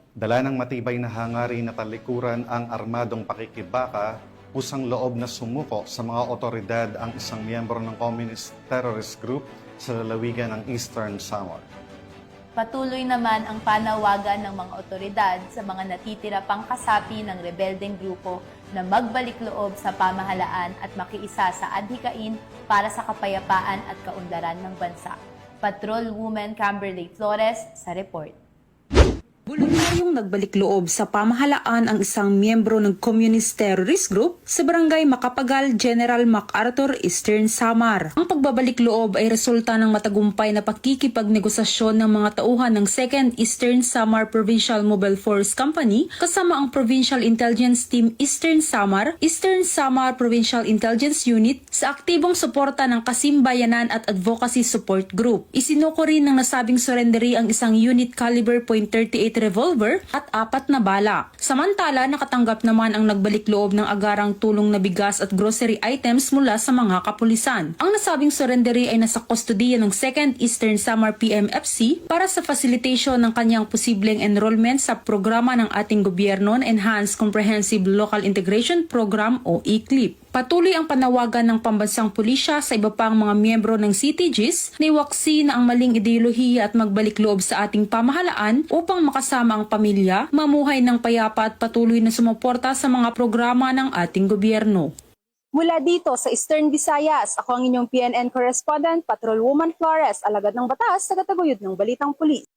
Dala ng matibay na hangarin na talikuran ang armadong pakikibaka, pusang loob na sumuko sa mga otoridad ang isang miyembro ng Communist Terrorist Group sa lalawigan ng Eastern Samar. Patuloy naman ang panawagan ng mga otoridad sa mga natitira pang kasapi ng rebeldeng grupo na magbalik loob sa pamahalaan at makiisa sa adhikain para sa kapayapaan at kaunlaran ng bansa. Patrolwoman Camberley Flores sa report. Bulunyong nagbalik loob sa pamahalaan ang isang miyembro ng Communist Terrorist Group sa Barangay Makapagal, General MacArthur, Eastern Samar. Ang pagbabalik loob ay resulta ng matagumpay na pakikipagnegosasyon ng mga tauhan ng 2nd Eastern Samar Provincial Mobile Force Company kasama ang Provincial Intelligence Team Eastern Samar, Eastern Samar Provincial Intelligence Unit sa aktibong suporta ng Kasimbayanan at Advocacy Support Group. Isinuko rin ng nasabing surrendery ang isang unit caliber .38 revolver at 4 na bala. Samantala, nakatanggap naman ang nagbalik loob ng agarang tulong na bigas at grocery items mula sa mga kapulisan. Ang nasabing surrendery ay nasa kustodiya ng 2nd Eastern Samar PMFC para sa facilitation ng kanyang posibleng enrollment sa programa ng ating gobyerno na Enhanced Comprehensive Local Integration Program o ECLIP. Patuloy ang panawagan ng pambansang pulisya sa iba pang mga miyembro ng CTGs na iwaksi na ang maling ideolohiya at magbalik loob sa ating pamahalaan upang makasama ang pamilya, mamuhay ng payapa at patuloy na sumuporta sa mga programa ng ating gobyerno. Mula dito sa Eastern Visayas, ako ang inyong PNN correspondent, Patrolwoman Flores, alagad ng batas, tagataguyod ng Balitang Pulis.